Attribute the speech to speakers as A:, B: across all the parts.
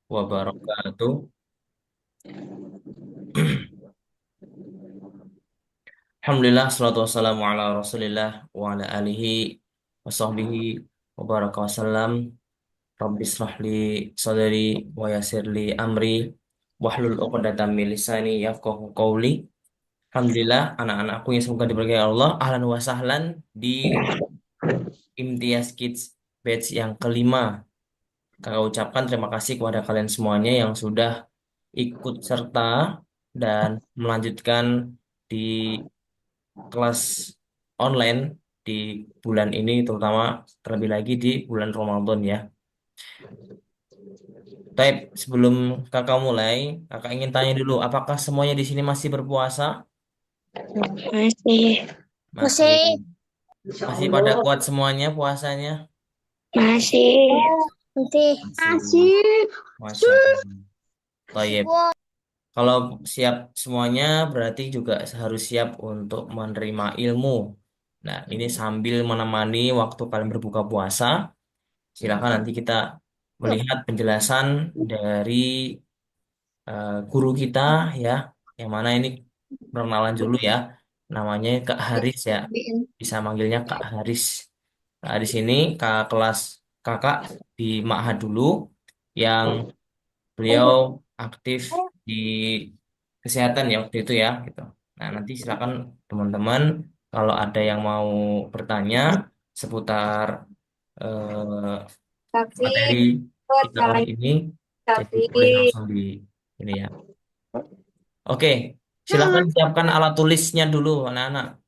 A: wabarakatuh. Alhamdulillah, salatu wassalamu ala rasulillah wa ala alihi wa sahbihi wa baraka wasallam. Rabbi israh li sadri wa yassir li amri wahlul uqdatam min lisani yafqahu qawli. Alhamdulillah, anak-anakku yang semoga diberkahi Allah, ahlan wa sahlan di Imtiaz Kids batch yang kelima. Kakak ucapkan terima kasih kepada kalian semuanya yang sudah ikut serta dan melanjutkan di kelas online di bulan ini, terutama terlebih lagi di bulan Ramadan ya. Taib, sebelum kakak mulai, kakak ingin tanya dulu, apakah semuanya di sini masih berpuasa?
B: Masih,
A: Masih, masih pada kuat semuanya puasanya?
B: masih, masih,
A: Masih,
B: masih.
A: Masya Allah. Taib. Kalau siap semuanya, berarti juga harus siap untuk menerima ilmu. Nah, ini sambil menemani waktu kalian berbuka puasa. Silakan nanti kita melihat penjelasan dari guru kita ya, yang mana ini perkenalan dulu ya. Namanya Kak Haris ya, bisa manggilnya Kak Haris. Kak Haris ini kakak kelas kakak di Ma'had dulu, yang beliau aktif di kesehatan ya waktu itu ya, gitu. Nah, nanti silakan teman-teman kalau ada yang mau bertanya seputar
B: Tapi,
A: materi tiga kelas
B: namanya
A: ini, jadi
B: tapi.
A: boleh langsung di ini ya. Oke, silakan siapkan alat tulisnya dulu, anak-anak.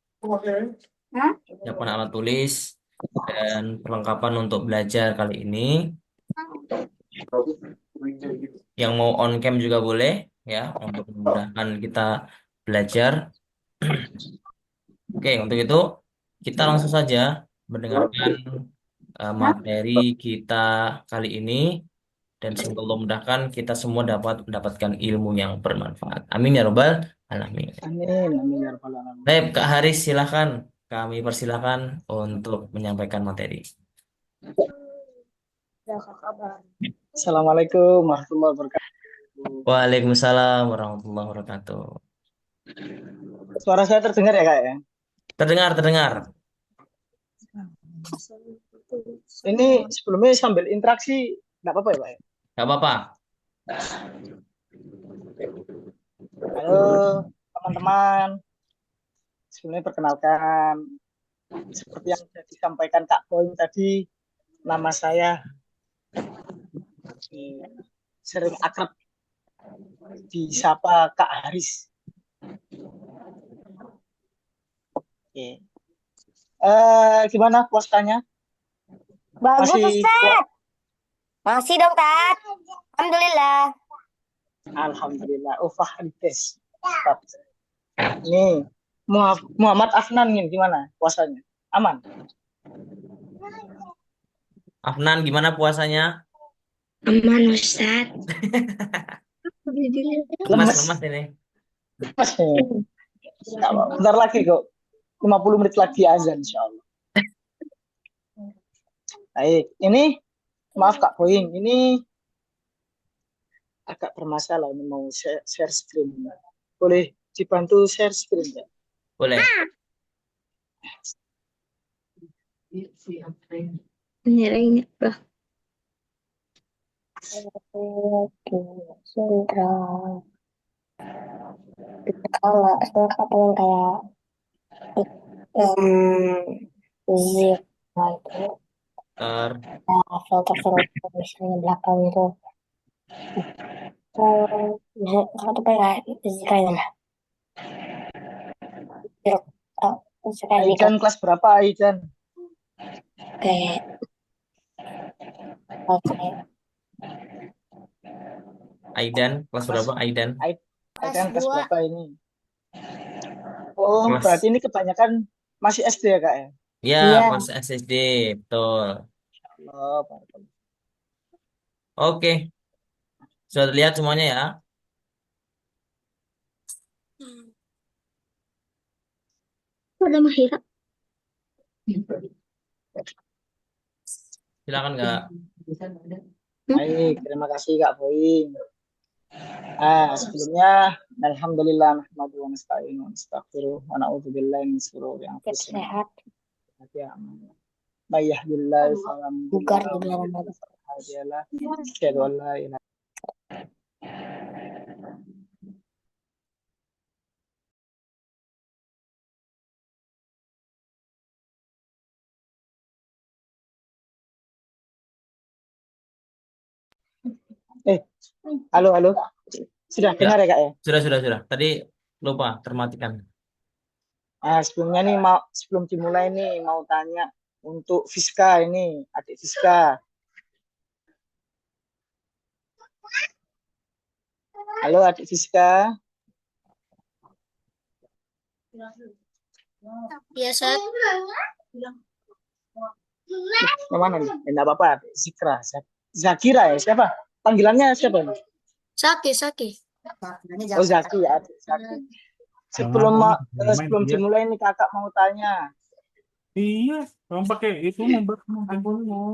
B: Hah?
A: Siapkan alat tulis dan perlengkapan untuk belajar kali ini. Yang mau on cam juga boleh, ya, untuk memudahkan kita belajar. Oke, untuk itu kita langsung saja mendengarkan materi kita kali ini, dan semoga Allah memudahkan kita semua dapat mendapatkan ilmu yang bermanfaat. Amin ya robbal alamin.
C: Amin, amin ya rabbal alamin.
A: Baik, Kak Haris, silahkan. Kami persilahkan untuk menyampaikan materi.
C: Assalamualaikum warahmatullahi wabarakatuh.
A: Waalaikumsalam warahmatullahi wabarakatuh.
C: Suara saya terdengar ya kak ya?
A: Terdengar, terdengar.
C: Ini sebelumnya sambil interaksi, nggak apa-apa ya pak?
A: Gak apa-apa.
C: Halo teman-teman, sebelumnya perkenalkan, seperti yang sudah disampaikan Kak Boy tadi, nama saya sering akrab disapa Kak Haris. Oke. Gimana puasanya?
B: Bagus,
C: Masih
B: Ustaz. Masih dong, Tat. Alhamdulillah.
C: Alhamdulillah. Oh, Fahrides. Nih, Muhammad Afnan nih, gimana puasanya? Aman?
A: Afnan, gimana puasanya?
B: Aman, Ustaz.
A: Lemas,
C: Lemes?
A: lemas ini.
C: Lemes nih. Bentar lagi kok. 50 menit lagi azan insya Allah. Baik, ini maaf Kak Boying, ini agak bermasalah, ini mau share screen. Boleh dibantu share screen ya?
A: Boleh.
B: Ini bah. Sentral. Kalau setelah pengen kayak zip, nah itu
A: Ter,
B: filter misalnya belakang itu. Kalau tuh kayak zika ya lah. Zika zika
C: Aidan kelas berapa Aidan?
B: kayak kayak
A: Aidan, kelas
C: Kelas
A: berapa Aidan?
C: Aidan kelas
B: dua.
C: berapa ini? Oh, berarti
A: Kelas,
C: ini kebanyakan masih SD ya Kak ya?
A: ya,
B: Iya.
A: kelas SSD, betul.
C: Oh,
A: Oke, sudah terlihat semuanya ya.
B: Ada Mahira.
A: Silakan nggak?
C: Baik, terima kasih Kak Boing. Sebelumnya alhamdulillah nahmadu wa nasta'inu wa nastaghfiruh wa na'udzubillahi min shururi anfusina.
B: Sehat.
C: May yahdihillahu fala
B: Bugar
C: mudilla
B: di
C: lahu
B: dalam
C: wa fala hadiya lahu. Asyhadu an la ilaha halo, halo. Sudah
A: Ya,
C: dengar ya Kak ya?
A: sudah. Tadi lupa termatikan.
C: Sebelumnya nih sebelum dimulai nih mau tanya untuk Fiska ini, adik Fiska. Halo adik Fiska.
B: Ya, Sat.
C: Kemana nih? Enggak apa-apa, adik Zikra. Zakira ya, siapa? Panggilannya siapa nih?
B: Saki.
C: Oh Zaki, adik Zaki. Sebelum dimulai nih kakak mau tanya.
D: Iya, kamu pakai itu handphonemu.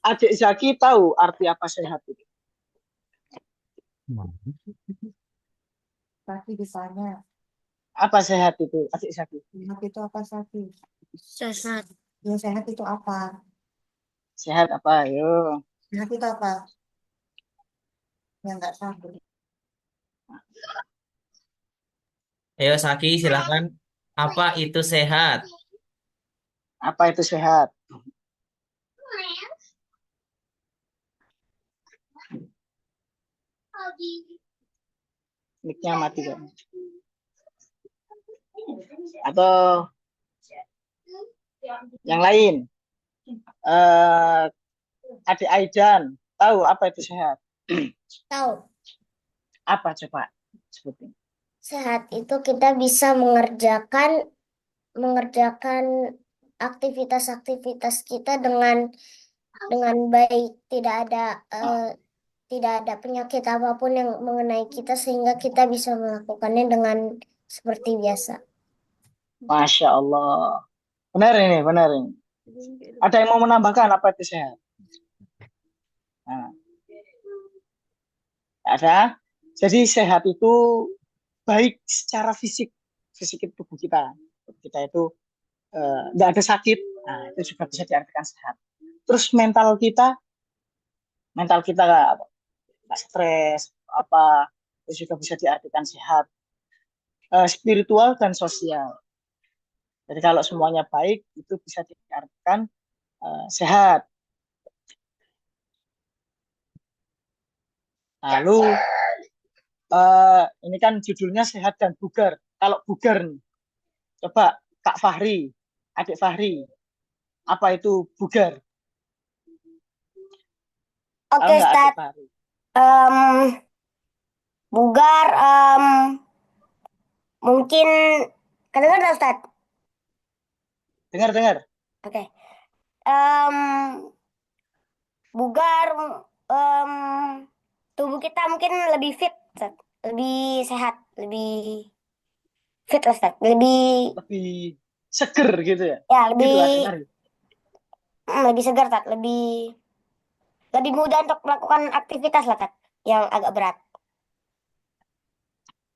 C: Adik Zaki tahu arti apa sehat itu?
D: Saki ditanya,
C: Apa sehat itu, adik Zaki?
D: sehat itu apa Saki?
B: Sehat.
D: Ya sehat itu apa?
C: Sehat apa? Ayo.
D: Sehat itu apa? Yang nggak sakit.
A: Ayo Saki, silahkan. Apa itu sehat?
C: Apa itu sehat? Mic-nya mati kan? Atau yang lain? Adik Aidan tahu apa itu sehat?
B: Tahu.
C: Apa coba sebutin?
B: Sehat itu kita bisa mengerjakan aktivitas-aktivitas kita dengan baik, tidak ada penyakit apapun yang mengenai kita sehingga kita bisa melakukannya dengan seperti biasa.
C: Masya Allah. Benar ini, benar ini. Ada yang mau menambahkan apa itu sehat? Nah, ada. Jadi sehat itu baik secara fisik tubuh kita. Kita itu nggak ada sakit. Nah, itu juga bisa diartikan sehat. Terus mental kita nggak stres apa itu juga bisa diartikan sehat. Spiritual dan sosial. Jadi kalau semuanya baik itu bisa diartikan sehat. Lalu ini kan judulnya sehat dan bugar. Kalau bugar nih, coba Kak Fahri, adik Fahri, apa itu bugar? Tahu
B: Oke,
C: nggak adik
B: Ustaz.
C: Fahri?
B: Bugar, mungkin kedengar nggak, Ustaz?
C: Dengar.
B: Oke. Em, Bugar, em, tubuh kita mungkin lebih fit, Ustaz. Lebih sehat, lebih fit, Ustaz.
C: Lebih seger gitu ya?
B: Ya,
C: Gitu adik Fahri.
B: lebih segar, Ustaz. Lebih mudah untuk melakukan aktivitas lah, Ustaz, yang agak berat.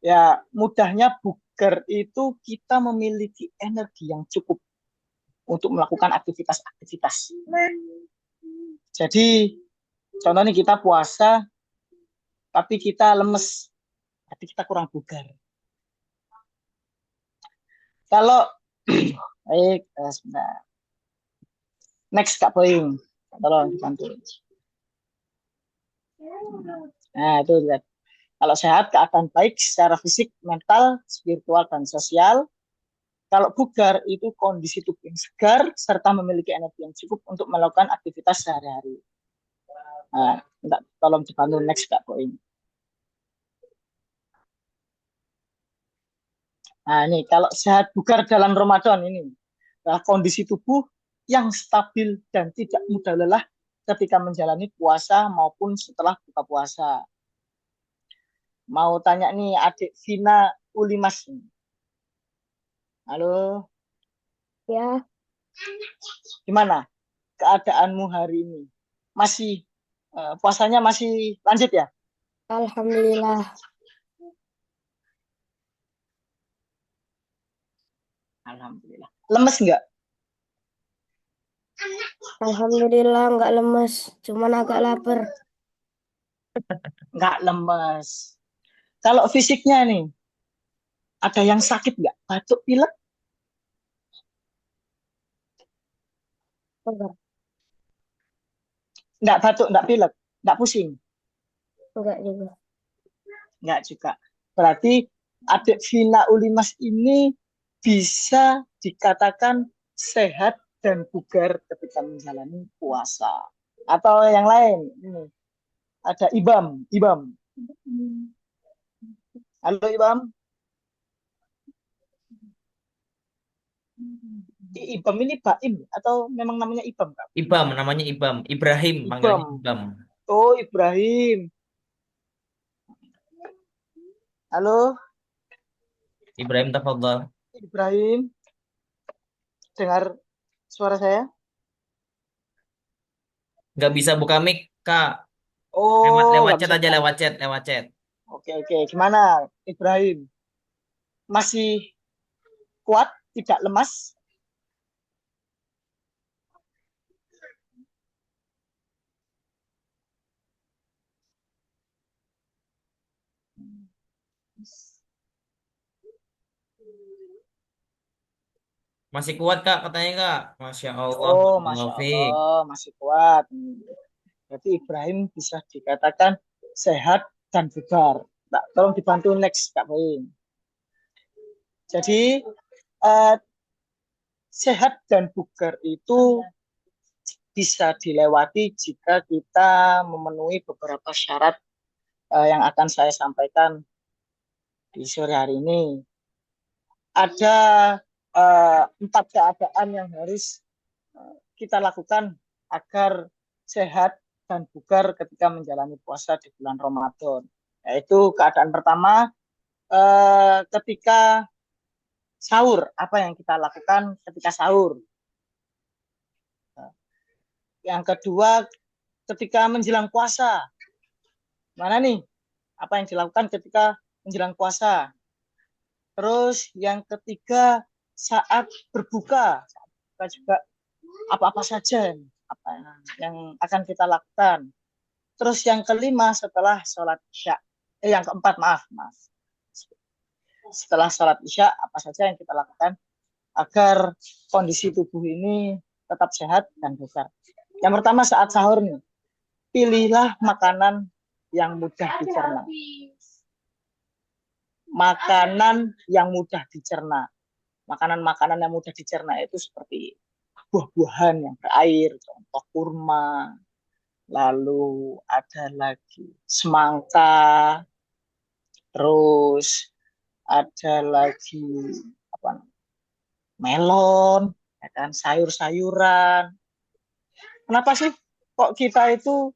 C: Ya, mudahnya bugar itu kita memiliki energi yang cukup untuk melakukan aktivitas-aktivitas. Jadi, contohnya kita puasa, tapi kita lemes, berarti kita kurang bugar. Kalau, baik, sebentar. Next, Kak Boing. Tolong dibantu. Nah, itu lihat. Kalau sehat, keadaan baik secara fisik, mental, spiritual, dan sosial. Kalau bugar itu kondisi tubuh yang segar serta memiliki energi yang cukup untuk melakukan aktivitas sehari-hari. Nah, tolong dibantu next Kak Boing. Nah, ini kalau sehat bugar dalam Ramadan ini adalah kondisi tubuh yang stabil dan tidak mudah lelah ketika menjalani puasa maupun setelah buka puasa. Mau tanya nih adik Vina Ulimas. Halo.
B: Ya.
C: Gimana keadaanmu hari ini? Masih Puasanya masih lanjut ya?
B: Alhamdulillah.
C: Alhamdulillah. Lemes nggak?
B: Alhamdulillah nggak lemes, cuman agak lapar.
C: Nggak lemes. Kalau fisiknya nih, ada yang sakit nggak? Batuk, pilek?
B: Enggak,
C: Nggak batuk, nggak pilek, nggak pusing?
B: enggak juga.
C: Nggak juga. Berarti adik Vina Ulimas ini bisa dikatakan sehat dan bugar ketika menjalani puasa. Atau yang lain, ini ada Ibam. Ibam. Halo Ibam. Ibam ini Baim atau memang namanya Ibam, Kak?
A: Ibam, namanya Ibam. Ibrahim,
C: Ibam.
A: panggilannya Ibam.
C: Oh, Ibrahim. Halo,
A: Ibrahim tafadhal.
C: Ibrahim. Dengar suara saya?
A: Nggak bisa buka mic, Kak. Lewat
C: Oh,
A: lewat
C: nggak
A: chat
C: bisa
A: aja,
C: buka
A: lewat
C: mic.
A: chat, lewat chat.
C: Oke, oke. Gimana, Ibrahim? Masih kuat, tidak lemas?
A: Masih kuat, Kak, katanya, Kak. Masya Allah,
C: Oh, Masya
A: barakallahu fiik.
C: Allah, masih kuat. Berarti Ibrahim bisa dikatakan sehat dan bugar. Nah, tolong dibantu next, Kak Boyin. Jadi, eh, sehat dan bugar itu bisa dilewati jika kita memenuhi beberapa syarat yang akan saya sampaikan di sore hari ini. Ada empat keadaan yang harus kita lakukan agar sehat dan bugar ketika menjalani puasa di bulan Ramadan. Yaitu keadaan pertama, ketika sahur. Apa yang kita lakukan ketika sahur? Yang kedua, ketika menjelang puasa. Mana nih? Apa yang dilakukan ketika menjelang puasa? Terus yang ketiga, saat berbuka. Kita juga apa-apa saja apa yang akan kita lakukan. Terus yang kelima setelah sholat isya. Yang keempat, maaf. Setelah sholat isya, apa saja yang kita lakukan agar kondisi tubuh ini tetap sehat dan bugar. Yang pertama saat sahur nih, pilihlah makanan yang mudah dicerna. Makanan yang mudah dicerna. Makanan-makanan yang mudah dicerna itu seperti buah-buahan yang berair, contoh kurma, lalu ada lagi semangka, terus ada lagi apa, melon, ya kan, sayur-sayuran. Kenapa sih kok kita itu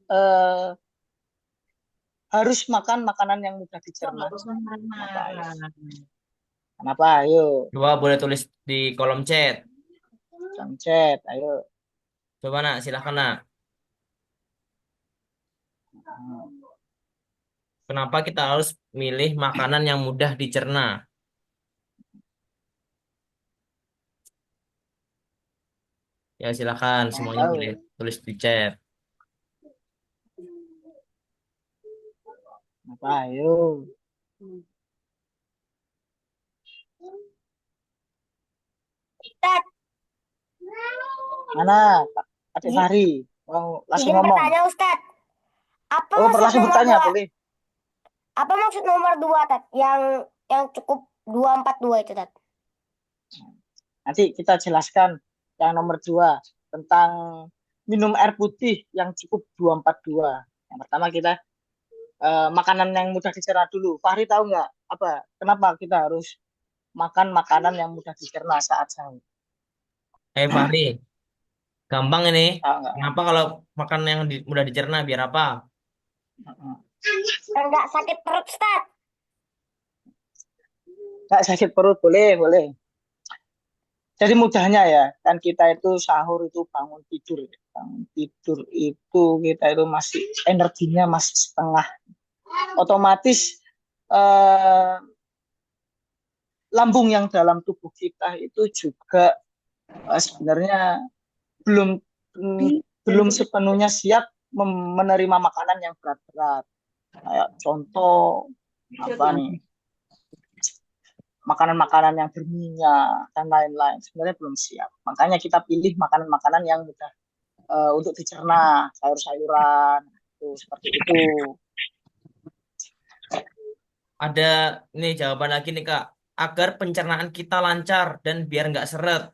C: eh, harus makan makanan yang mudah dicerna? Kenapa? Kenapa? Ayo,
A: Coba boleh tulis di kolom chat.
C: chat, ayo.
A: Coba, nak, silahkan, nak. Kenapa kita harus milih makanan yang mudah dicerna? Ya, silahkan. Semuanya boleh
C: Tahu.
A: tulis di chat.
C: Kenapa? Ayo.
B: Ustad,
C: Mana Adik
B: izin,
C: Fahri? Mau langsung
B: izin
C: ngomong.
B: bertanya Ustad. Apa
C: Oh,
B: maksud
C: langsung
B: nomor
C: bertanya,
B: dua?
C: boleh.
B: Apa maksud nomor dua, Tat? Yang cukup 242 itu, Tat.
C: Nanti kita jelaskan yang nomor 2 tentang minum air putih yang cukup 242. Yang pertama kita makanan yang mudah dicerna dulu. Fahri tahu nggak apa? Kenapa kita harus makan makanan yang mudah dicerna saat sahur?
A: Fahri, gampang ini.
C: Tahu nggak?
A: Kenapa kalau makan yang mudah dicerna, biar apa?
B: Enggak sakit perut, Ustad.
C: Nggak sakit perut, boleh, boleh. Jadi mudahnya ya, kan kita itu sahur itu bangun tidur. bangun tidur itu kita itu masih energinya masih setengah. Otomatis eh, lambung yang dalam tubuh kita itu juga sebenarnya belum belum sepenuhnya siap menerima makanan yang berat-berat. Kayak contoh apa nih? Makanan-makanan yang berminyak dan lain-lain sebenarnya belum siap. Makanya kita pilih makanan-makanan yang mudah untuk dicerna, sayur-sayuran, itu seperti itu.
A: Ada nih jawaban lagi nih Kak. Agar pencernaan kita lancar dan biar nggak seret.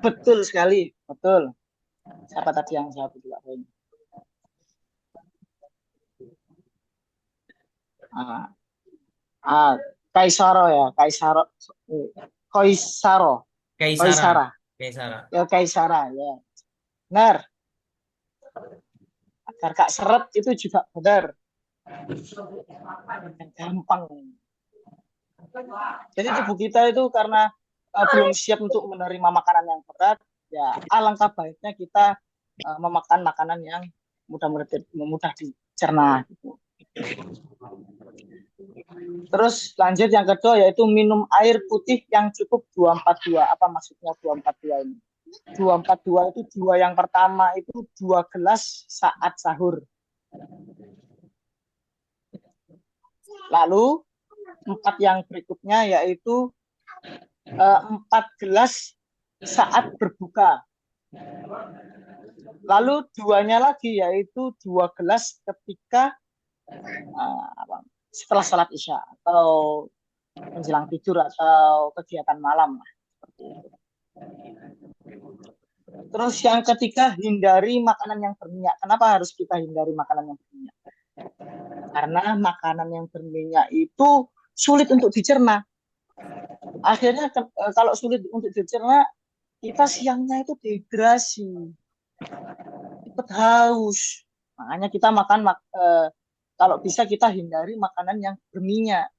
C: Betul sekali, betul. Siapa tadi yang jawab itu? Ah, ah, Kaisaro ya, Kaisaro, Kaisaro,
A: Kaisara.
C: Kaisara,
A: Kaisara.
C: ya Kaisara ya. Benar. Agar gak seret itu juga benar. Gampang. Jadi tubuh kita itu karena belum siap untuk menerima makanan yang berat, ya alangkah baiknya kita memakan makanan yang mudah dicerna. Gitu. Terus lanjut yang kedua yaitu minum air putih yang cukup 242. Apa maksudnya 242 ini? 242 itu dua yang pertama itu 2 gelas saat sahur. Lalu 4 yang berikutnya yaitu 4 gelas saat berbuka. Lalu duanya lagi yaitu 2 gelas ketika setelah sholat isya atau menjelang tidur atau kegiatan malam. Terus yang ketiga, hindari makanan yang berminyak. Kenapa harus kita hindari makanan yang berminyak? Karena makanan yang berminyak itu sulit untuk dicerna. Akhirnya kalau sulit untuk dicerna, kita siangnya itu dehidrasi, cepat haus. Makanya kita makan kalau bisa kita hindari makanan yang berminyak.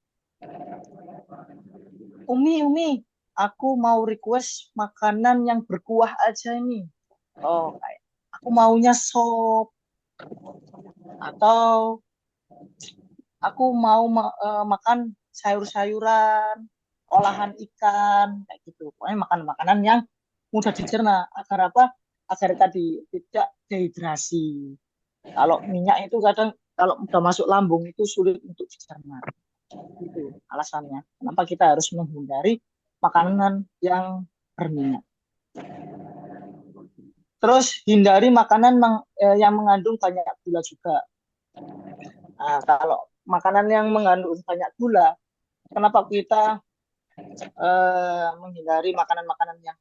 C: Umi, aku mau request makanan yang berkuah aja nih. Oh, kayak aku maunya sop atau aku mau makan sayur-sayuran, olahan ikan, kayak gitu. Pokoknya makan makanan yang mudah dicerna. Agar apa? Agar tadi tidak dehidrasi. Kalau minyak itu kadang kalau udah masuk lambung itu sulit untuk dicerna. Itu alasannya. Kenapa kita harus menghindari makanan yang berminyak. Terus hindari makanan yang mengandung banyak gula juga. Nah, kalau makanan yang mengandung banyak gula, kenapa kita menghindari makanan-makanan yang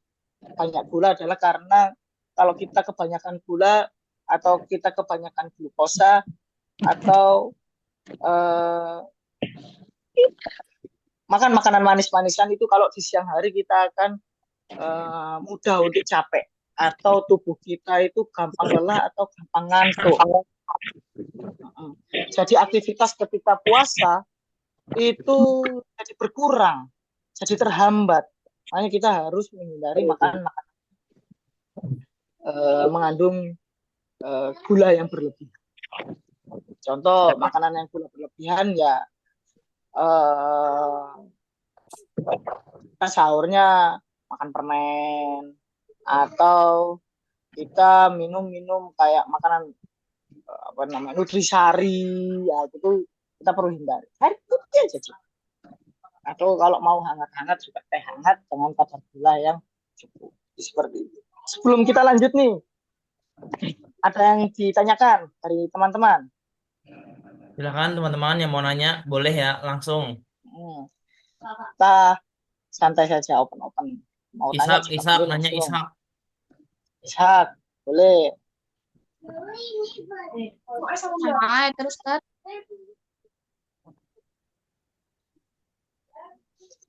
C: banyak gula adalah karena kalau kita kebanyakan gula atau kita kebanyakan glukosa atau makan makanan manis-manisan itu kalau di siang hari kita akan mudah untuk capek atau tubuh kita itu gampang lelah atau gampang ngantuk. Jadi aktivitas ketika puasa itu jadi berkurang, jadi terhambat. Makanya kita harus menghindari makanan mengandung gula yang berlebihan. Contoh makanan yang gula berlebihan ya kita sahurnya makan permen atau kita minum kayak makanan apa namanya nutrisari ya itu kita perlu hindari. Air putih aja sih. Atau kalau mau hangat-hangat juga teh hangat dengan kadar gula yang cukup seperti itu. Sebelum kita lanjut nih, ada yang ditanyakan dari teman-teman?
A: Silakan teman-teman yang mau nanya, boleh ya langsung.
C: Kita santai saja, open-open. Mau tanya juga
A: Ishak
C: boleh
A: nanya
C: langsung.
A: Ishak.
C: Ishak, boleh.
D: Terus kan?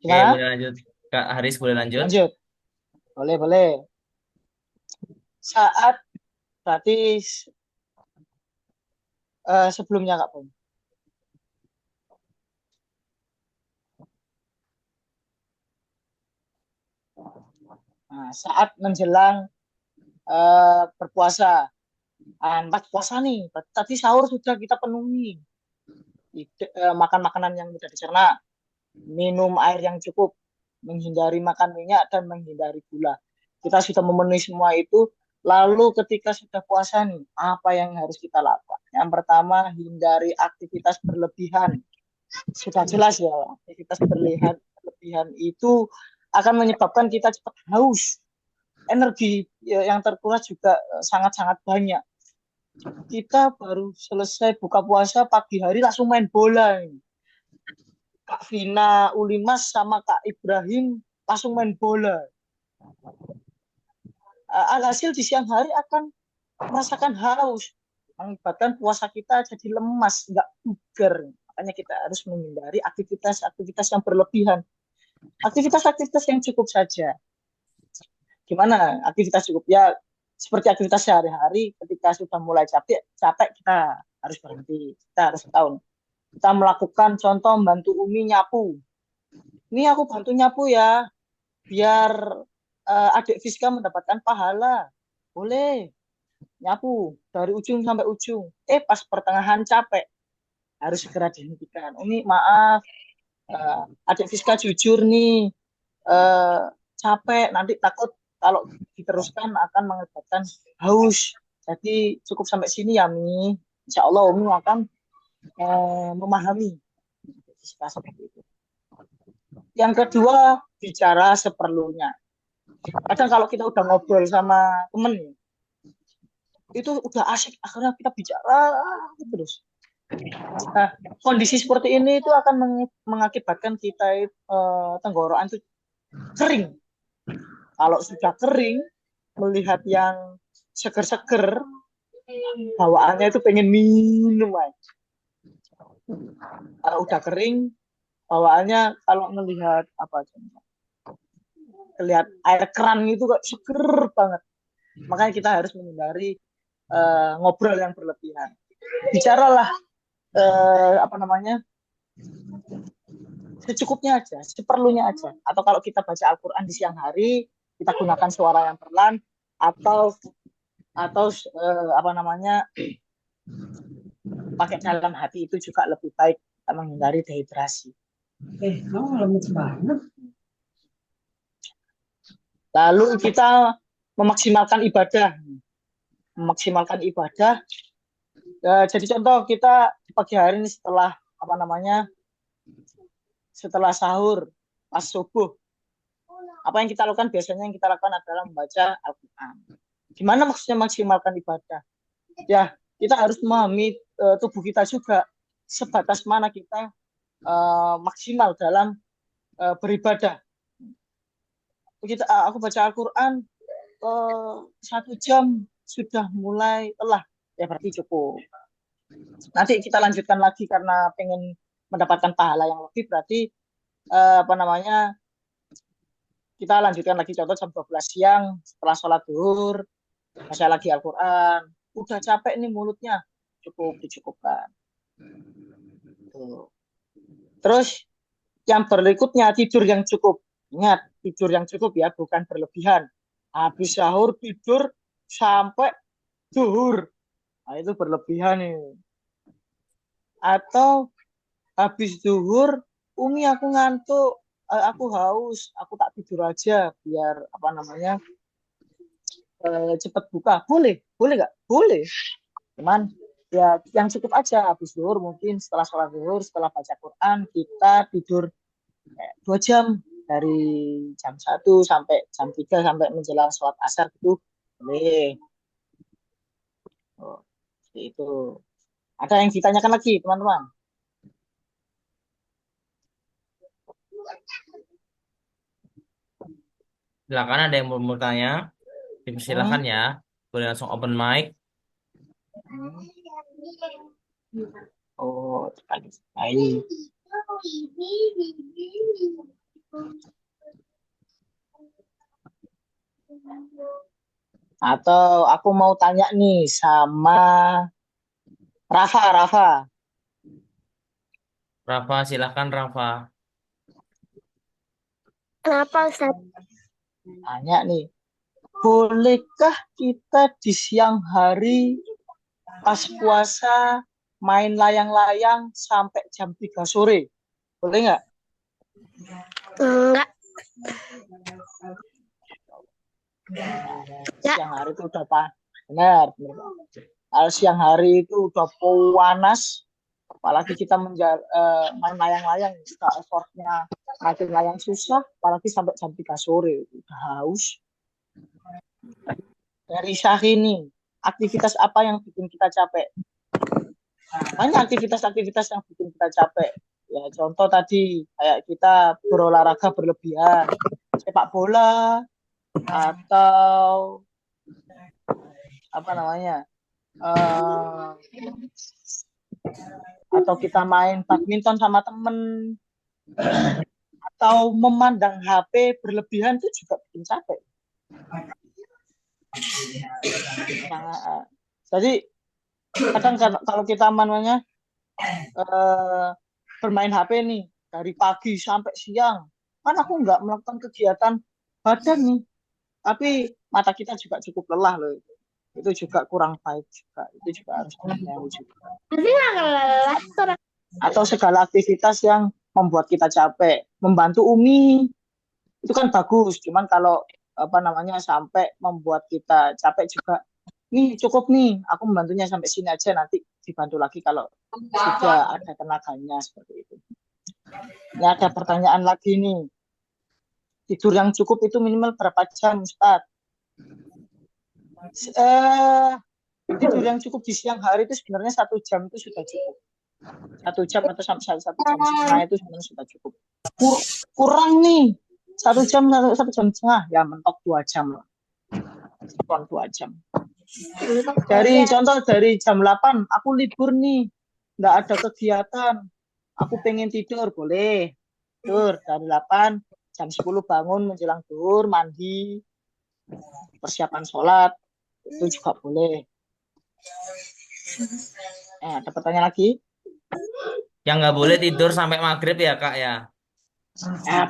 A: Oke,
C: Gimana?
A: boleh lanjut. Kak Haris boleh lanjut.
C: Lanjut. Boleh. Saat berarti sebelumnya Kak Pum. Nah, saat menjelang berpuasa. Pas puasa nih, tadi sahur sudah kita penuhi. Makan makanan yang mudah dicerna, minum air yang cukup, menghindari makan minyak dan menghindari gula. Kita sudah memenuhi semua itu. Lalu ketika sudah puasa nih, apa yang harus kita lakukan? Yang pertama, hindari aktivitas berlebihan. Sudah jelas ya, aktivitas berlebihan itu akan menyebabkan kita cepat haus. Energi yang terkuras juga sangat-sangat banyak. Kita baru selesai buka puasa pagi hari langsung main bola ini. Kak Vina Ulimas sama Kak Ibrahim langsung main bola. Alhasil di siang hari akan merasakan haus, mengakibatkan puasa kita jadi lemas, nggak bugar. Makanya kita harus menghindari aktivitas-aktivitas yang berlebihan. Aktivitas-aktivitas yang cukup saja. Gimana aktivitas cukup? Ya, seperti aktivitas sehari-hari, ketika sudah mulai capek kita harus berhenti. Kita harus tahu. Kita melakukan contoh membantu Umi nyapu. Ini aku bantu nyapu ya, biar adik Fiska mendapatkan pahala. Boleh nyapu dari ujung sampai ujung. Pas pertengahan capek, harus segera dihentikan. Umi maaf, adik Fiska jujur nih, capek, nanti takut kalau diteruskan akan mengakibatkan haus. Jadi cukup sampai sini ya Mi. Insya Allah Umi akan memahami. Seperti itu. Yang kedua, bicara seperlunya. Kadang kalau kita udah ngobrol sama temen, itu udah asik, akhirnya kita bicara terus. Nah, kondisi seperti ini itu akan mengakibatkan kita tenggorokan itu kering. Kalau sudah kering, melihat yang seger-seger, bawaannya itu pengen minum aja. Kalau udah kering, bawaannya kalau melihat apa aja, lihat air keran itu kok seger banget. Makanya kita harus menghindari ngobrol yang berlebihan. Bicaralah secukupnya aja, seperlunya aja. Atau kalau kita baca Al-Quran di siang hari, kita gunakan suara yang pelan, atau pakai dalam hati, itu juga lebih baik, kita menghindari dehidrasi. Kamu lemes banget. Lalu kita memaksimalkan ibadah. Jadi contoh kita pagi hari ini setelah sahur, pas subuh, apa yang kita lakukan biasanya adalah membaca Al-Quran. Gimana maksudnya maksimalkan ibadah? Ya, kita harus memahami tubuh kita juga, sebatas mana kita maksimal dalam beribadah. Aku baca Al-Quran 1 jam sudah mulai lelah, ya berarti cukup. Nanti kita lanjutkan lagi karena pengen mendapatkan pahala yang lebih, berarti kita lanjutkan lagi, contoh jam 12 siang setelah sholat zuhur, baca lagi Al-Quran. Udah capek nih mulutnya, dicukupkan. Tuh. Terus yang berikutnya, tidur yang cukup. Ingat, tidur yang cukup ya, bukan berlebihan. Habis sahur tidur sampai zuhur, nah itu berlebihan nih. Atau habis zuhur, Umi aku ngantuk, aku haus, aku tak tidur aja biar cepat buka. Boleh nggak? Boleh. Cuman ya yang cukup aja, habis zuhur mungkin setelah sholat zuhur, setelah baca Quran, kita tidur 2 jam, dari jam 1 sampai jam 3 sampai menjelang sholat asar itu boleh. Itu. Ada yang ditanyakan lagi teman-teman?
A: Silakan, ada yang mau bertanya? Silakan ya. Boleh langsung open mic.
C: Oh, baik. Atau aku mau tanya nih sama Rafa.
A: Rafa, silakan Rafa.
B: Kenapa Ustaz?
C: Tanya nih. bolehkah kita di siang hari pas puasa main layang-layang sampai jam 3 sore? Boleh nggak?
B: Enggak. Ya.
C: Siang hari itu udah benar. Kalau siang hari itu udah panas, apalagi kita main layang-layang, juga effortnya makin layang susah, apalagi sampai jam 3 sore, udah haus. Dari Syahrini, aktivitas apa yang bikin kita capek? Banyak aktivitas-aktivitas yang bikin kita capek. Ya, contoh tadi kayak kita berolahraga berlebihan, sepak bola atau apa namanya, atau kita main badminton sama temen, atau memandang HP berlebihan itu juga bikin capek. Nah, jadi kadang kalau kita namanya bermain HP nih dari pagi sampai siang, kan aku nggak melakukan kegiatan badan nih, tapi mata kita juga cukup lelah loh. Itu juga kurang baik juga, itu juga harus dihindari juga. Atau segala aktivitas yang membuat kita capek, membantu Umi itu kan bagus, cuman kalau apa namanya sampai membuat kita capek juga, nih cukup nih, aku membantunya sampai sini aja, nanti dibantu lagi kalau sudah ada tenaganya, seperti itu. Ini ada pertanyaan lagi nih, tidur yang cukup itu minimal berapa jam, Ustadz? Tidur yang cukup di siang hari itu sebenarnya 1 jam itu sudah cukup. 1 jam atau sampai 1 jam setengah itu sebenarnya sudah cukup. Kurang nih 1 jam, 1 jam setengah, ya mentok 2 jam lah. Kurang 2 jam. Dari contoh dari jam 8 aku libur nih, nggak ada kegiatan, aku pengen tidur, boleh tidur dari 8, jam 10 bangun menjelang zuhur, mandi, persiapan sholat, itu juga boleh. Ada pertanyaan lagi?
A: Yang nggak boleh tidur sampai maghrib ya Kak ya?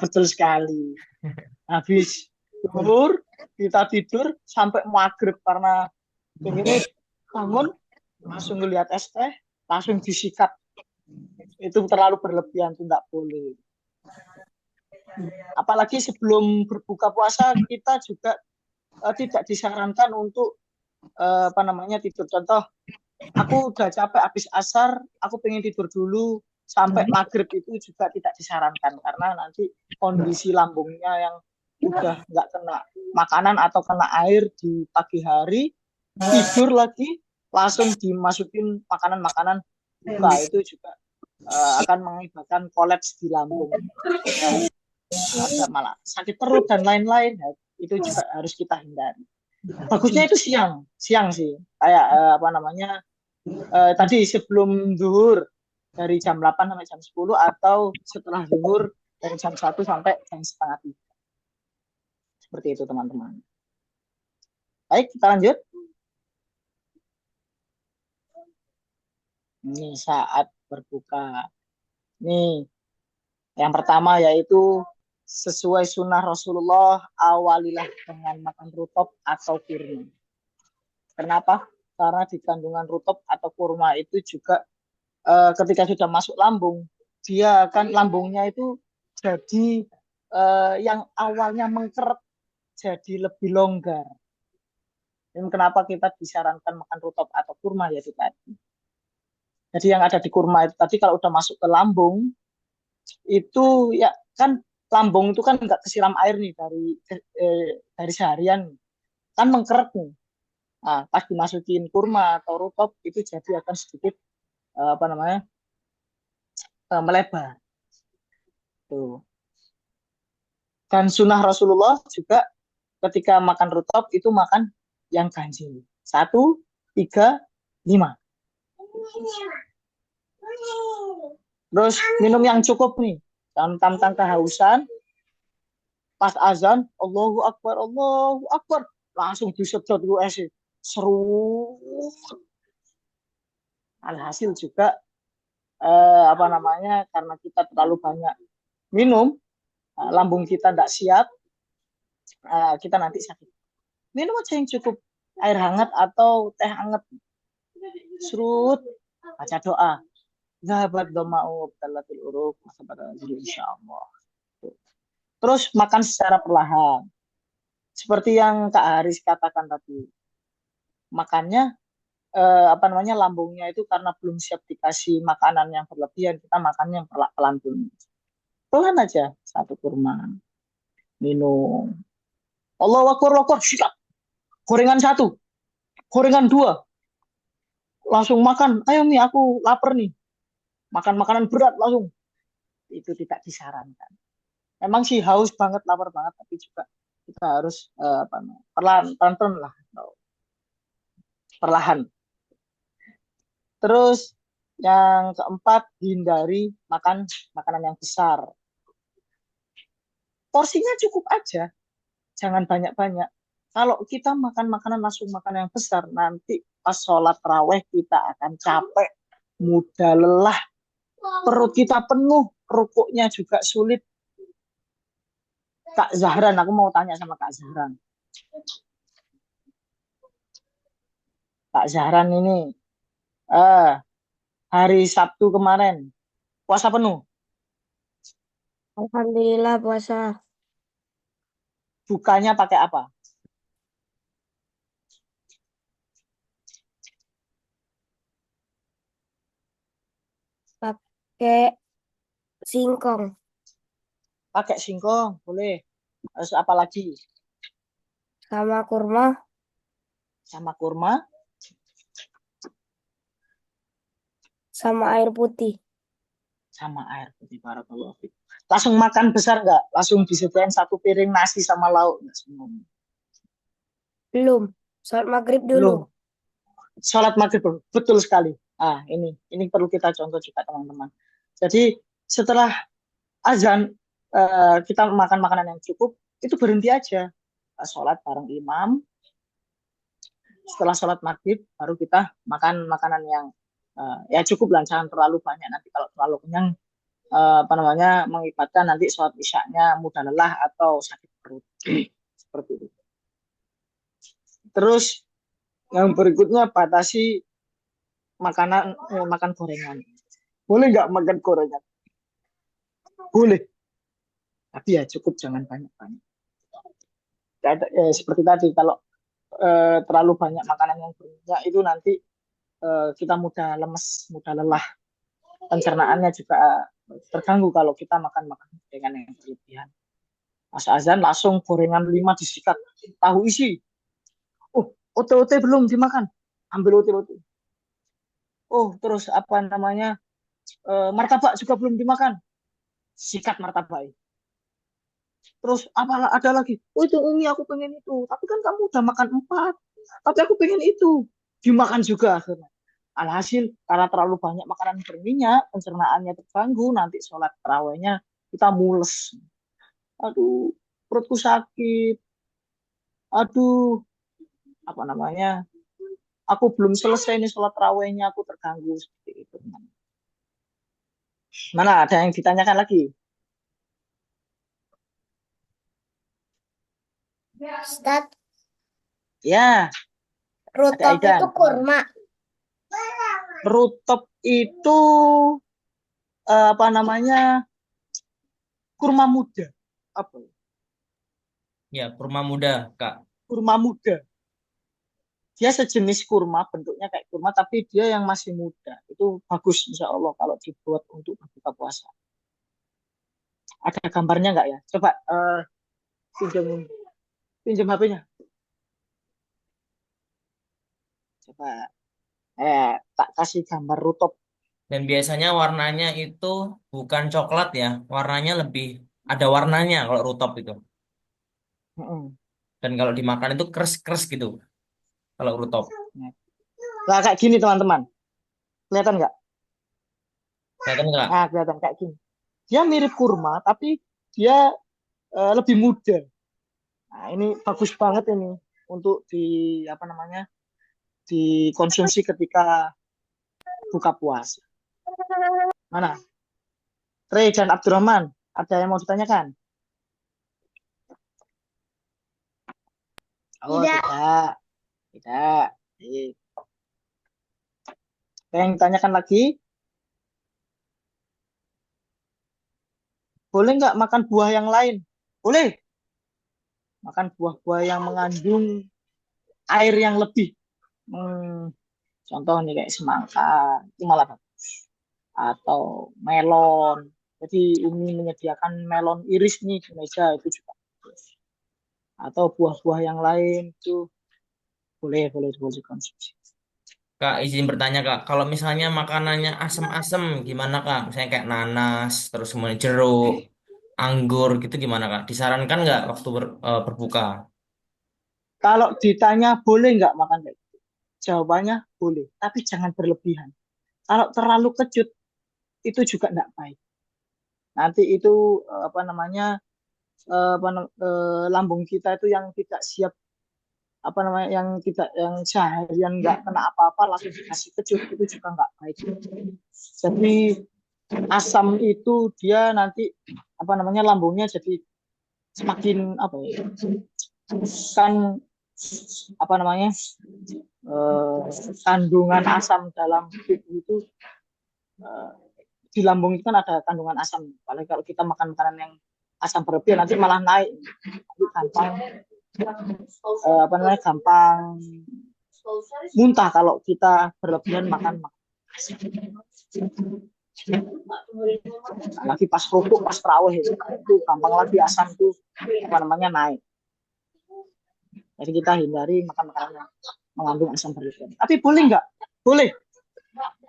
C: Betul sekali. Habis zuhur kita tidur sampai maghrib karena ini bangun langsung ngelihat es teh, langsung disikat. Itu terlalu berlebihan, itu nggak boleh. Apalagi sebelum berbuka puasa kita juga tidak disarankan untuk apa namanya tidur. Contoh, aku udah capek habis asar, aku pengen tidur dulu sampai maghrib, itu juga tidak disarankan karena nanti kondisi lambungnya yang udah nggak kena makanan atau kena air di pagi hari, tidur lagi langsung dimasukin makanan-makanan buka, itu juga akan mengakibatkan kolaps di lambung, ada malah sakit perut dan lain-lain, itu juga harus kita hindari. Bagusnya itu siang sih, kayak apa namanya tadi sebelum zuhur dari jam 8 sampai jam 10, atau setelah zuhur dari jam 1 sampai jam setengah 3. Seperti itu teman-teman. Baik, kita lanjut. Ini saat berbuka. Nih, yang pertama yaitu sesuai sunnah Rasulullah, awalilah dengan makan rutop atau kurma. Kenapa? Karena di kandungan rutop atau kurma itu juga ketika sudah masuk lambung, dia akan lambungnya itu jadi yang awalnya mengkeret jadi lebih longgar. Dan kenapa kita disarankan makan rutop atau kurma ya itu tadi. Jadi yang ada di kurma itu tadi kalau udah masuk ke lambung, itu ya kan lambung itu kan nggak kesiram air nih dari seharian, kan mengkeret nih. Nah, pas dimasukin kurma atau rutop itu jadi akan sedikit apa namanya melebar. Tuh. Dan sunnah Rasulullah juga ketika makan rutop itu makan yang ganjil. 1, 3, 5. Terus minum yang cukup nih. Tantang kehausan. Pas azan, Allahu Akbar. Langsung disedot US. Seru. Alhasil juga apa namanya, karena kita terlalu banyak minum, lambung kita tidak siap, kita nanti sakit. Minum aja yang cukup. Air hangat atau teh hangat. Serut. Baca doa. Zahabat doma'u talatul uruk. Insya Allah. Terus makan secara perlahan. Seperti yang Kak Haris katakan tadi. Makannya apa namanya lambungnya itu karena belum siap dikasih makanan yang berlebihan, kita makannya yang pelan pelan aja, satu kurma minum. Allah wakur wakur sikat, gorengan satu, gorengan dua, langsung makan. Ayo nih aku lapar nih, makan makanan berat langsung. Itu tidak disarankan. Emang sih haus banget, lapar banget, tapi juga kita harus apa namanya, pelan lah, perlahan. Terus yang keempat, hindari makan makanan yang besar. Porsinya cukup aja, jangan banyak-banyak. Kalau kita makan makanan langsung makan yang besar, nanti pas sholat raweh kita akan capek, mudah lelah, perut kita penuh, rukuknya juga sulit. Kak Zahran, aku mau tanya sama Kak Zahran. Kak Zahran ini, hari Sabtu kemarin, puasa penuh.
B: Alhamdulillah puasa.
C: Bukanya pakai apa?
B: Pakai singkong
C: Pakai singkong, boleh. Terus apa lagi?
B: sama kurma
C: Sama kurma,
B: sama air putih.
C: sama air putih. Barakallahu fiik. Langsung makan besar nggak? Langsung disediain satu piring nasi sama lauk nggak semua?
B: Belum. Sholat maghrib dulu.
C: Belum. Sholat maghrib betul sekali. Ini perlu kita contoh juga teman-teman. Jadi setelah azan kita makan makanan yang cukup, itu berhenti aja. Kita sholat bareng imam. Setelah sholat maghrib baru kita makan makanan yang ya cukup lah, jangan terlalu banyak. Nanti kalau terlalu kenyang apa namanya mengibatkan nanti sholat isyaknya mudah lelah atau sakit perut. Seperti itu. Terus yang berikutnya batasi makan gorengan. Boleh nggak makan gorengan? Boleh. Tapi ya cukup, jangan banyak-banyak. Seperti tadi, kalau terlalu banyak makanan yang berminyak itu nanti kita mudah lemes, mudah lelah. Pencernaannya juga terganggu kalau kita makan gorengan yang berlebihan. Pas azan langsung gorengan 5 disikat. Tahu isi. Oh, ote-ote belum dimakan. Ambil ote-ote. Oh, terus apa namanya? Martabak juga belum dimakan. Sikat martabak. Terus apa ada lagi? Oh itu ini aku pengen itu. Tapi kan kamu udah makan 4. Tapi aku pengen itu. Dimakan juga akhirnya. Alhasil karena terlalu banyak makanan berminyak, pencernaannya terganggu, nanti sholat tarawihnya kita mules. Aduh, perutku sakit. Aduh, apa namanya? Aku belum selesai nih sholat tarawihnya, aku terganggu seperti itu. Mana ada yang ditanyakan lagi?
B: Ustaz,
C: Ya, ada
B: rutop
C: Aidan.
B: itu kurma.
C: Rutop itu apa namanya? Kurma muda. Apa?
A: Ya, kurma muda, Kak.
C: Kurma muda. Dia sejenis kurma, bentuknya kayak kurma, tapi dia yang masih muda. Itu bagus, insya Allah, kalau dibuat untuk berbuka puasa. Ada gambarnya nggak ya? Coba pinjam pinjam HP-nya. Coba tak kasih gambar rutop.
A: Dan biasanya warnanya itu bukan coklat ya, warnanya lebih ada warnanya kalau rutop itu.
C: Mm-mm.
A: Dan kalau dimakan itu keras-keras gitu kalau rutop.
C: Nah, kayak gini teman-teman. Kelihatan nggak?
A: Kelihatan nggak?
C: Nah, kelihatan kayak gini. Dia mirip kurma, tapi dia lebih muda. Nah, ini bagus banget ini untuk di apa namanya dikonsumsi ketika buka puasa. Mana? Trey dan Abdurrahman, ada yang mau ditanyakan? Oh,
B: Tidak.
C: tidak. Tidak. Yang tanyakan lagi, boleh nggak makan buah yang lain? Boleh. Makan buah-buah yang mengandung air yang lebih. Hmm, contoh nih kayak semangka, itu malah bagus. Atau melon. Jadi ini menyediakan melon iris nih di meja itu juga bagus. Atau buah-buah yang lain itu boleh dikonsumsi.
A: Kak, izin bertanya Kak, kalau misalnya makanannya asem-asem gimana Kak? Misalnya kayak nanas, terus kemudian jeruk, anggur gitu gimana Kak? Disarankan nggak waktu berbuka?
C: Kalau ditanya boleh nggak makan kayak gitu? Jawabannya boleh, tapi jangan berlebihan. Kalau terlalu kecut itu juga nggak baik. Nanti itu apa namanya lambung kita itu yang tidak siap apa namanya yang seharian nggak kena apa-apa langsung dikasih kecut itu juga nggak baik. Jadi asam itu dia nanti apa namanya lambungnya jadi semakin apa ya kan apa namanya eh, kandungan asam dalam tubuh itu eh, di lambung itu kan ada kandungan asam. Apalagi kalau kita makan makanan yang asam berlebihan nanti malah naik, nanti gampang apa namanya gampang muntah kalau kita berlebihan makan lagi pas rukuk pas terawih itu gampang lagi asam itu apa namanya naik. Jadi kita hindari makan makanan yang mengandung asam berlebihan. Tapi boleh nggak? Boleh.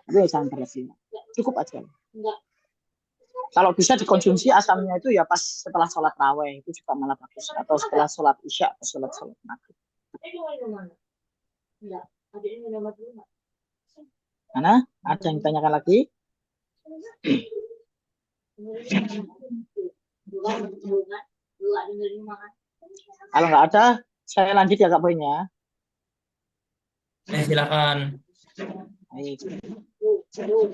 C: Tapi jangan berlebihan. Cukup aja. Kalau bisa dikonsumsi asamnya itu ya pas setelah sholat raweh itu juga malah bagus atau setelah sholat isya atau sholat maghrib. Mana? Ada yang ditanyakan lagi? Kalau nggak ada, saya lanjut ya Kak Boynya.
A: Silakan.
C: Baik.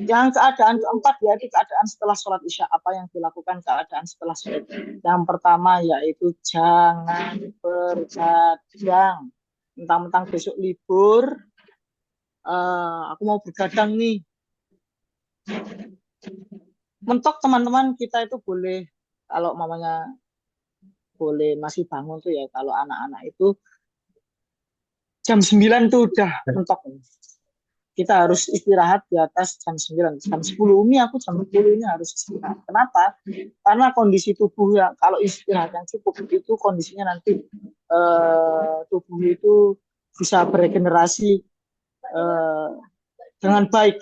C: Yang keadaan keempat yaitu keadaan setelah sholat isya. Apa yang dilakukan keadaan setelah sholat? Yang pertama yaitu jangan bergadang. Mentang-mentang besok libur, aku mau bergadang nih. Mentok teman-teman kita itu boleh kalau mamanya boleh masih bangun tuh ya kalau anak-anak itu jam 9 tuh udah mentok. Kita harus istirahat di atas jam 9. Jam 10 ini aku jam 10 ini harus istirahat. Kenapa? Karena kondisi tubuh yang kalau istirahat yang cukup itu kondisinya nanti tubuh itu bisa beregenerasi dengan baik.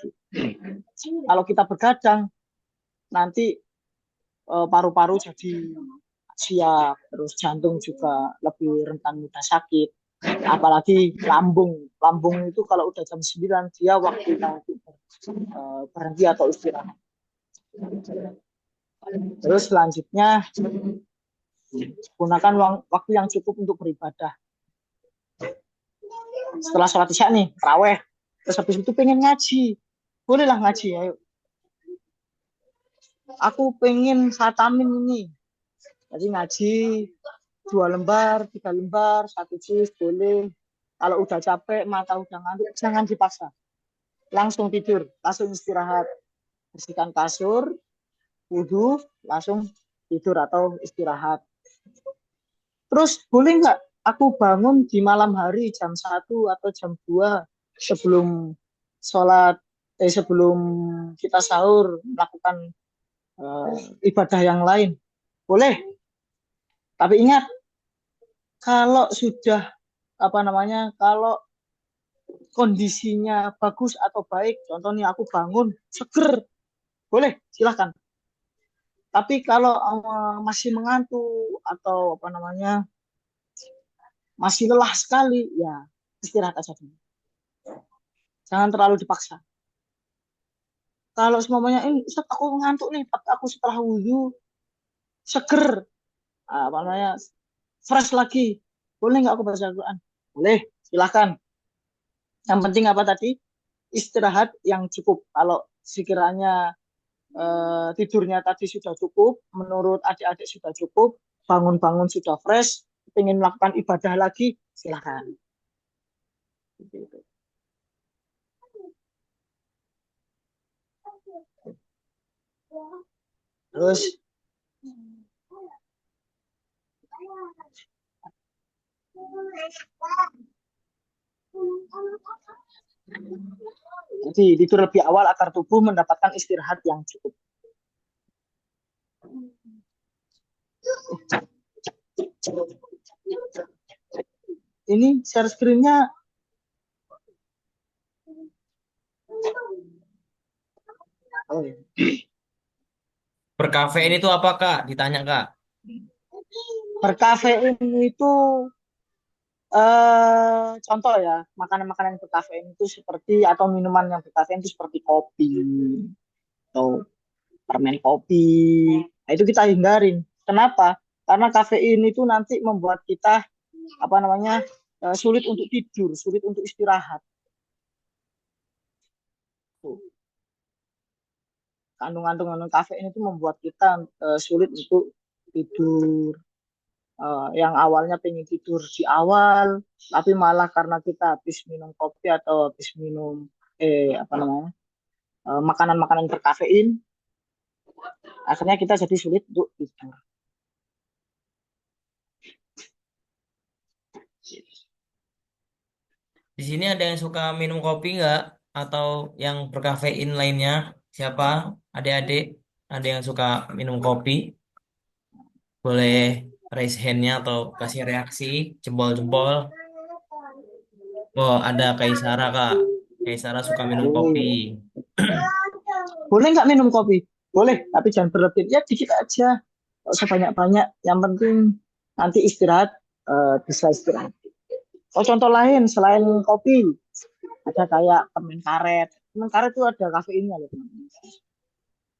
C: Kalau kita bergadang nanti paru-paru jadi siap, terus jantung juga lebih rentan mudah sakit. Apalagi lambung itu kalau udah jam 9 dia waktunya untuk berhenti atau istirahat. Terus selanjutnya gunakan waktu yang cukup untuk beribadah. Setelah sholat isya nih raweh, terus habis itu pengen ngaji, bolehlah ngaji, ayo. Aku pengen khatamin ini, jadi ngaji 2 lembar, 3 lembar, 1 juz boleh. Kalau udah capek, mata udah ngantuk, jangan dipaksa. Langsung tidur, langsung istirahat. Bersihkan kasur, wudhu, langsung tidur atau istirahat. Terus boleh nggak aku bangun di malam hari jam 1 atau jam 2 sebelum sholat, sebelum kita sahur melakukan ibadah yang lain? Boleh. Tapi ingat, kalau sudah apa namanya kalau kondisinya bagus atau baik, contohnya aku bangun seger, boleh silahkan. Tapi kalau masih mengantuk atau apa namanya masih lelah sekali, ya istirahat aja dulu. Jangan terlalu dipaksa. Kalau semuanya ini aku ngantuk nih, tapi aku setelah wudhu seger, apa namanya fresh lagi, boleh nggak aku baca Al-Quran? Boleh, silahkan. Yang penting apa tadi? Istirahat yang cukup. Kalau sekiranya tidurnya tadi sudah cukup, menurut adik-adik sudah cukup, bangun-bangun sudah fresh, ingin melakukan ibadah lagi, silahkan. Gitu. Terus jadi tidur lebih awal agar tubuh mendapatkan istirahat yang cukup. Ini share screen-nya. Oh, iya.
A: Berkafein itu apa Kak? Ditanya Kak.
C: Berkafein itu contoh ya, makanan-makanan yang berkafein itu seperti atau minuman yang berkafein itu seperti kopi atau permen kopi. Nah, itu kita hindarin. Kenapa? Karena kafein itu nanti membuat kita apa namanya sulit untuk tidur, sulit untuk istirahat. Tuh. Kandungan kafein itu membuat kita sulit untuk tidur. Yang awalnya pengen tidur di awal, tapi malah karena kita habis minum kopi atau habis minum apa namanya makanan-makanan berkafein, akhirnya kita jadi sulit untuk tidur.
A: Di sini ada yang suka minum kopi nggak? Atau yang berkafein lainnya? Siapa? Adik-adik? Ada yang suka minum kopi? Boleh raise hand-nya atau kasih reaksi, jempol-jempol. Oh, ada Kaisara, Kak. Kaisara suka minum kopi.
C: Boleh nggak minum kopi? Boleh, tapi jangan berlebih. Ya dikit aja, nggak usah banyak-banyak. Yang penting nanti istirahat bisa istirahat. Oh, contoh lain selain kopi, ada kayak permen karet. Permen karet itu ada kafeinnya loh, teman-teman.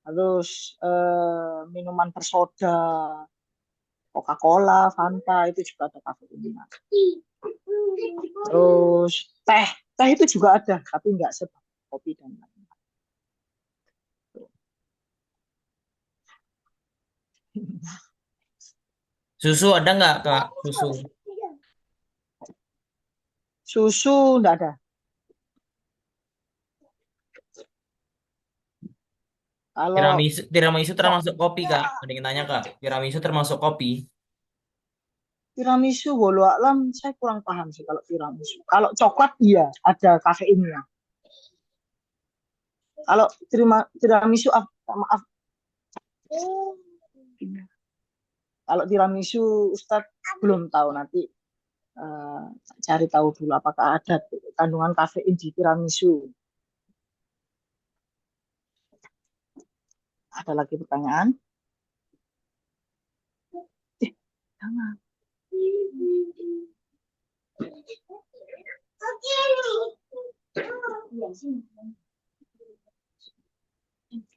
C: Terus minuman bersoda, Coca-Cola, Fanta itu juga ada kafeinnya. Terus teh itu juga ada, tapi nggak sebanyak kopi dan lain-lain.
A: Susu ada nggak, Kak? Susu.
C: Susu nggak ada. Kalau
A: Tiramisu termasuk kopi, Kak. Ada yang tanya, Kak. Tiramisu termasuk kopi.
C: tiramisu, walau alam saya kurang paham sih kalau tiramisu. Kalau coklat iya ada kafeinnya. Kalau tiramisu maaf. Kalau tiramisu Ustadz belum tahu, nanti cari tahu dulu apakah ada kandungan kafein di tiramisu. Ada lagi pertanyaan? Jangan.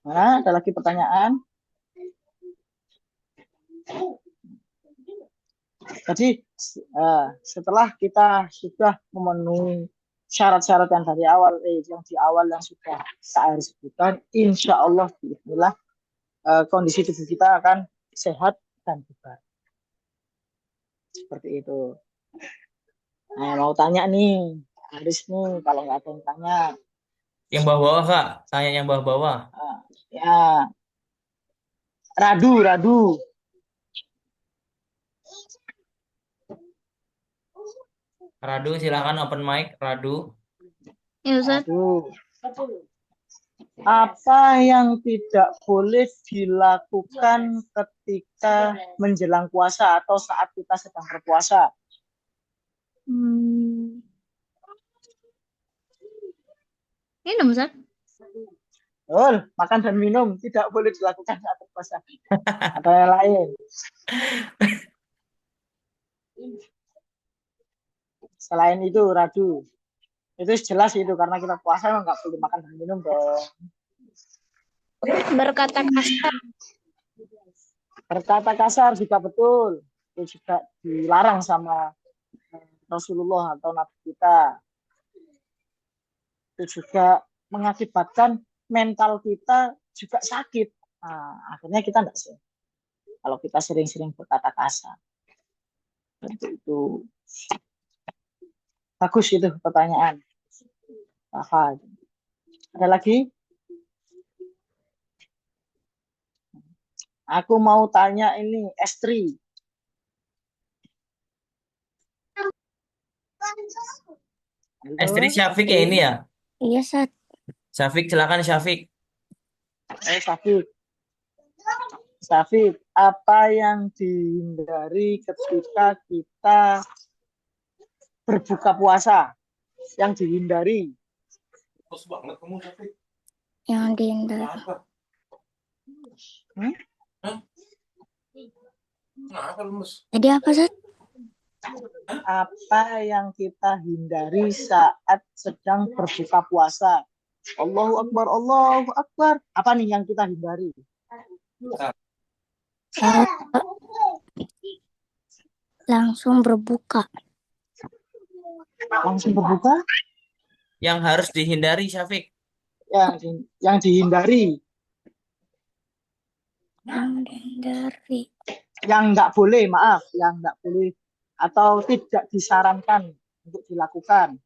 C: Nah, ada lagi pertanyaan? Jadi setelah kita sudah memenuhi syarat-syarat yang dari awal, yang di awal yang sudah saya sebutkan, insya Allah, bismillah, kondisi tubuh kita akan sehat dan bugar. Seperti itu. Nah, mau tanya nih, Aris nih, kalau nggak ada yang tanya.
A: Yang bawah-bawah, Kak. Tanya yang bawah-bawah.
C: Ya, Radu.
A: Radu, silakan open mic. Radu.
E: Ya, Ustaz.
C: Apa yang tidak boleh dilakukan ketika menjelang puasa atau saat kita sedang berpuasa?
E: Minum, Ustaz.
C: Makan dan minum tidak boleh dilakukan saat berpuasa. Ada yang lain? Selain itu, Radu. Itu jelas itu, karena kita puasa memang nggak boleh makan dan minum dong.
E: Berkata kasar.
C: Berkata kasar juga betul. Itu juga dilarang sama Rasulullah atau Nabi kita. Itu juga mengakibatkan mental kita juga sakit. Nah, akhirnya kita enggak sih kalau kita sering-sering berkata kasar. Seperti itu. Bagus itu pertanyaan. Aha. Ada lagi? Aku mau tanya ini, Estri.
A: Estri
C: Halo,
A: Syafiq ya ini
C: Estri.
A: ya.
B: Iya, Sat.
A: Syafiq, silakan Syafiq.
C: Safif. Safif, apa yang dihindari ketika kita berbuka puasa? Yang dihindari.
B: Yang dihindari.
C: Hmm?
B: Jadi apa, Sat?
C: Apa yang kita hindari saat sedang berbuka puasa? Allahu Akbar, Allahu Akbar. Apa nih yang kita hindari?
B: Eh, langsung berbuka.
C: Langsung berbuka?
A: Yang harus dihindari Syafiq.
C: Yang dihindari.
B: Yang dihindari.
C: Yang nggak boleh, maaf. Yang nggak boleh. Atau tidak disarankan untuk dilakukan.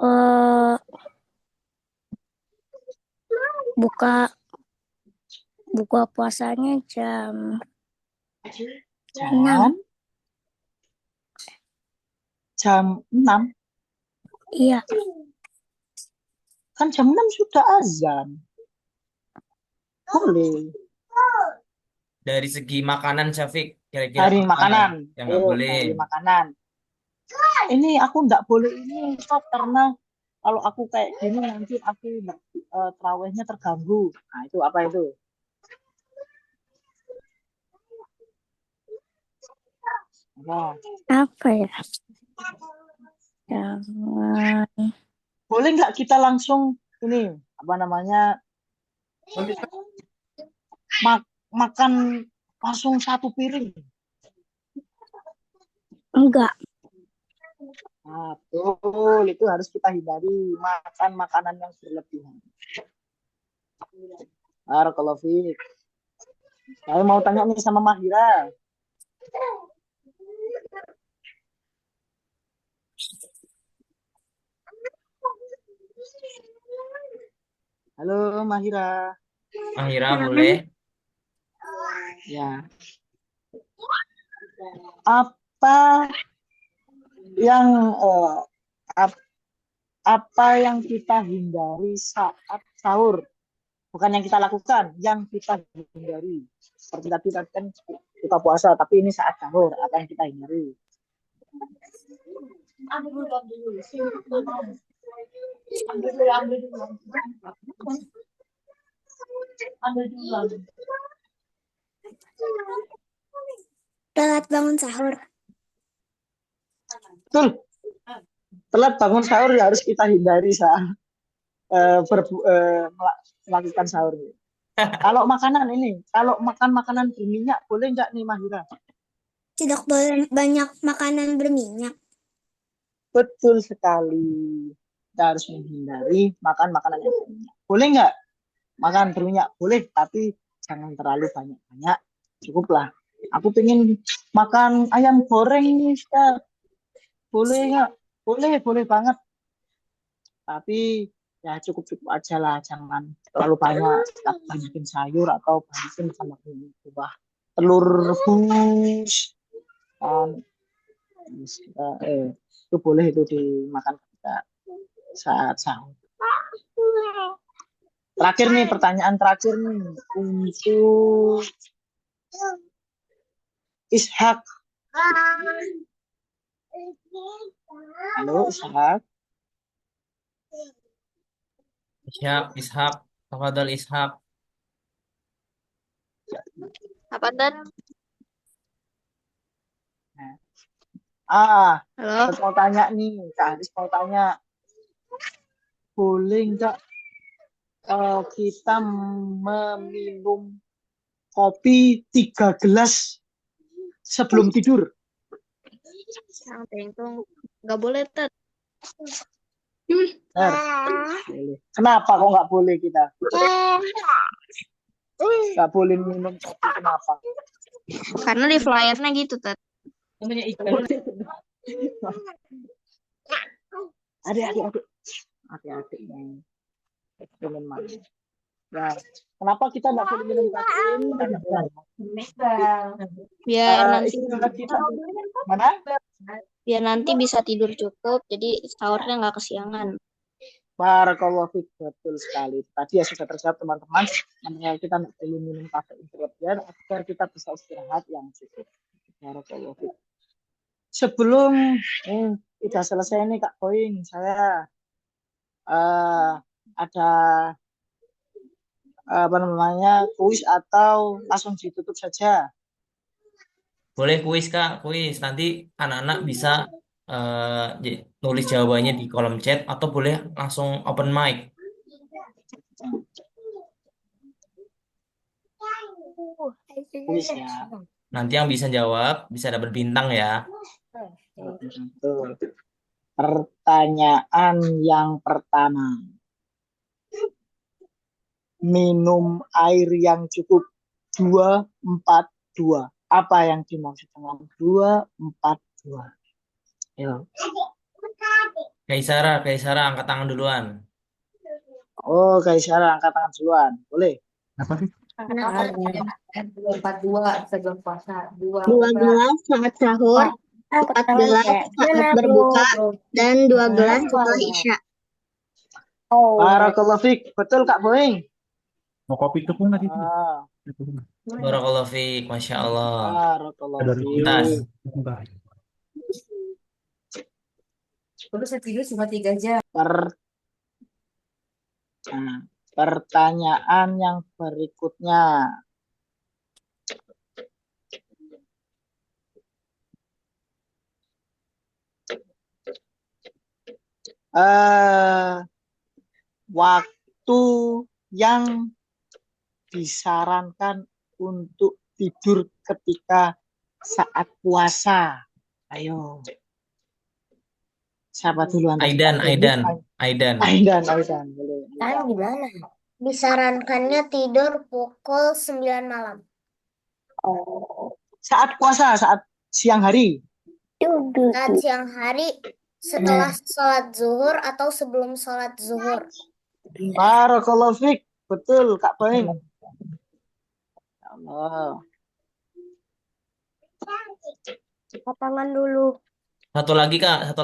B: Eh, buka puasanya jam 6.
C: Jam 6.
B: Iya.
C: Kan jam 6 sudah azan. Boleh.
A: Dari segi makanan Syafiq, kira-kira
C: Hari
A: apa
C: makanan.
A: yang nggak boleh?
C: Hari makanan. Ini aku nggak boleh ini, Sob, karena kalau aku kayak gini nanti aku terawihnya terganggu. Nah, itu apa itu?
B: Apa ya? Jangan.
C: Boleh nggak kita langsung ini apa namanya makan langsung satu piring?
B: Enggak.
C: Nah, betul, itu harus kita hindari makan makanan yang berlebihan. Barakallahu fiik. Saya mau tanya nih sama Mahira. Halo Mahira.
A: Mahira boleh.
C: Ya. Apa yang apa yang kita hindari saat sahur? Bukan yang kita lakukan, yang kita hindari. Seperti tadi kan kita puasa, tapi ini saat sahur, apa yang kita hindari?
B: Telat bangun sahur.
C: Betul. Telat bangun sahur ya harus kita hindari saat melakukan sahur. Kalau makanan ini, kalau makan makanan berminyak, boleh nggak nih Mahira?
B: Tidak boleh banyak makanan berminyak.
C: Betul sekali. Kita harus menghindari makan makanan yang berminyak. Boleh nggak? Makan berminyak boleh, tapi jangan terlalu banyak-banyak. Cukuplah. Aku pengen makan ayam goreng nih, Ustaz. Boleh nggak? Boleh banget. Tapi ya cukup-cukup aja lah, jangan terlalu banyak. Banyakin sayur atau banyakin sama buah. Telur rebus. Itu boleh itu dimakan kita saat sahur. Terakhir nih, pertanyaan terakhir nih untuk Ishak. Halo Ishak.
A: Ishak, tafadhol Ishak.
E: Apa dan? Halo.
C: Saya mau tanya nih, Kak Haris mau tanya, boleh nggak kita meminum kopi 3 gelas sebelum tidur?
E: Yang tentung nggak boleh Ted.
C: Boleh. Kenapa kok nggak boleh kita? Nggak boleh minum kopi, kenapa?
E: Karena di flyernya gitu, Tat.
C: Adik-adik, hati-hati nih. Minum manis. Nah, kenapa kita nggak boleh minum kafein?
E: Biar nanti
C: Istilah kita mana?
E: biar nanti bisa tidur cukup, jadi sahurnya nggak kesiangan.
C: Barakallahu fiik, betul sekali. Tadi ya sudah terjawab teman-teman. Namanya kita nggak perlu minum kafein berlebihan agar kita bisa istirahat yang cukup. Barakallahu fiik. Sebelum tidak selesai nih Kak Boying, saya ada apa namanya kuis atau langsung ditutup saja?
A: Boleh kuis Kak, kuis. Nanti anak-anak bisa nulis jawabannya di kolom chat atau boleh langsung open mic.
C: Kuis ya.
A: Nanti yang bisa jawab bisa dapat bintang ya.
C: Betul. Pertanyaan yang pertama. Minum air yang cukup 242. Apa yang dimaksud dengan 242? Yo.
A: Kaisara angkat tangan duluan.
C: Oh, guys, sekarang angkat tangan duluan. Boleh?
F: Apa sih?
D: 42 sebelum puasa.
E: 2 gelas saat sahur, 4 gelas saat berbuka, dan 2 gelas setelah isya.
B: Oh,
C: Barakallahu fiik. Betul Kak Boeing?
F: Mau kopi tuh pun tadi.
C: Ah,
A: Barakallahu fiik, Masya Allah.
C: barakallahu
F: Dari
A: Tuntas.
C: fiik.
F: Enggak.
D: Terus saya tidur cuma 3 jam.
C: Nah, pertanyaan yang berikutnya. Waktu yang disarankan untuk tidur ketika saat puasa. Ayo. Siapa duluan?
A: Aidan.
C: Aidan. Boleh.
B: kan gimana? Disarankannya tidur pukul 9 malam.
C: Saat puasa, saat siang hari.
B: Saat siang hari setelah sholat zuhur atau sebelum sholat zuhur.
C: Barakallahu fiik. Betul Kak Boeing. Ya Allah.
B: Angkat tangan dulu.
A: Satu lagi Kak.
C: Satu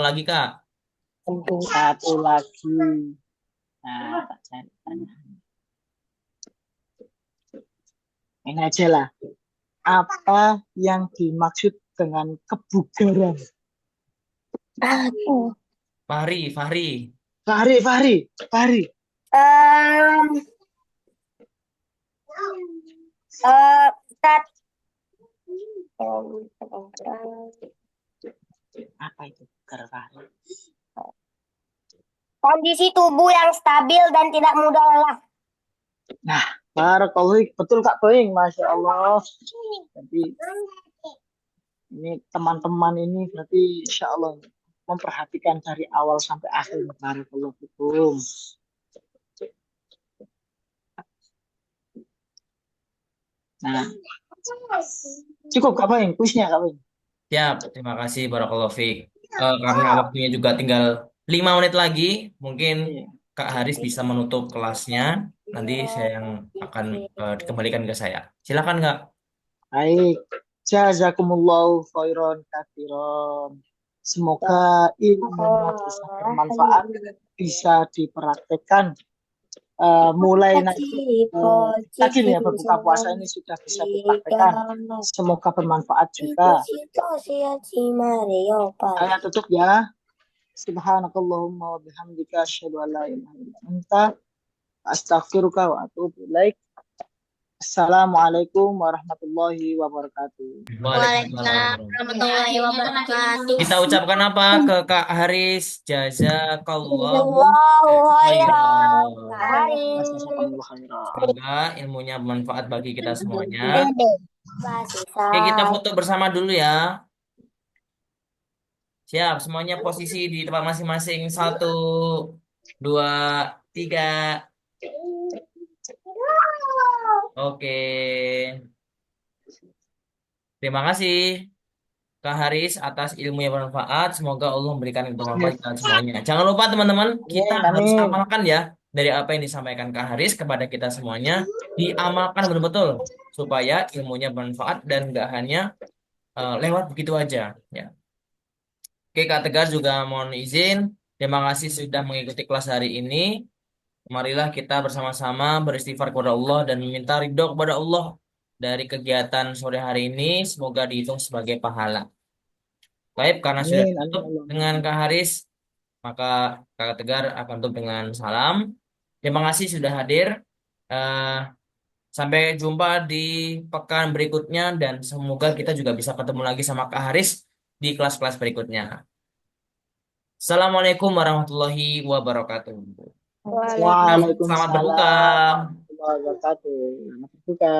C: lagi. Nah, tak cari pertanyaan. Ini aja lah. Apa yang dimaksud dengan kebugaran?
A: Fahri.
C: Fahri.
B: Ustaz.
C: Apa itu bugar Fahri?
B: Kondisi tubuh yang stabil dan tidak mudah lelah.
C: Nah, barakallahu. Betul Kak Boeing, Masya Allah. Jadi ini teman-teman ini berarti insya Allah memperhatikan dari awal sampai akhir. Barakallahu fikum. Nah, cukup Kak Boeing, kuisnya Kak Boeing.
A: Siap, terima kasih Barakallahu fiik. Karena waktunya juga tinggal 5 menit lagi, mungkin
C: Iya.
A: Kak Haris bisa menutup kelasnya. Nanti saya yang akan dikembalikan ke saya. Silakan Kak.
C: Baik, jazakumullahu khairan katsiran. Semoga ilmunya bisa bermanfaat, bisa dipraktekkan. Mulai nanti lagi nih ya berbuka puasa ini sudah bisa dipraktekkan. Semoga bermanfaat juga. Saya tutup ya. Subhanakallahumma wa bihamdika asyhadu an la ilaha illa anta astaghfiruka wa atubu ilaik. Assalamualaikum warahmatullahi wabarakatuh.
A: Waalaikumsalam.
E: Warahmatullahi wabarakatuh.
A: Kita ucapkan apa ke Kak Haris? Jazakallahu
B: khairan.
A: khairan.
C: Jazakumullahu khairan.
A: Semoga ilmunya bermanfaat bagi kita semuanya. Oke, kita foto bersama dulu ya. Siap, semuanya posisi di tempat masing-masing. 1, 2, 3. Oke. Terima kasih Kak Haris atas ilmu yang bermanfaat. Semoga Allah memberikan yang bermanfaat
C: Yes.
A: kepada semuanya. Jangan lupa teman-teman, kita
C: Amin,
A: harus
C: amin.
A: amalkan ya dari apa yang disampaikan Kak Haris kepada kita semuanya. Diamalkan betul-betul supaya ilmunya bermanfaat dan nggak hanya lewat begitu aja. Ya. Oke, Kak Tegar juga mohon izin. Terima kasih sudah mengikuti kelas hari ini. Marilah kita bersama-sama beristighfar kepada Allah dan meminta ridho kepada Allah dari kegiatan sore hari ini. Semoga dihitung sebagai pahala. Baik, karena sudah
C: Amin, amin,
A: ditutup
C: Allahumma
A: dengan
C: amin.
A: Kak Haris, maka Kak Tegar akan tutup dengan salam. Terima kasih sudah hadir. Eh, Sampai jumpa di pekan berikutnya dan semoga kita juga bisa ketemu lagi sama Kak Haris di kelas-kelas berikutnya. Assalamualaikum warahmatullahi wabarakatuh. Selamat berbuka.
C: Waalaikumsalam warahmatullahi wabarakatuh. Selamat berbuka.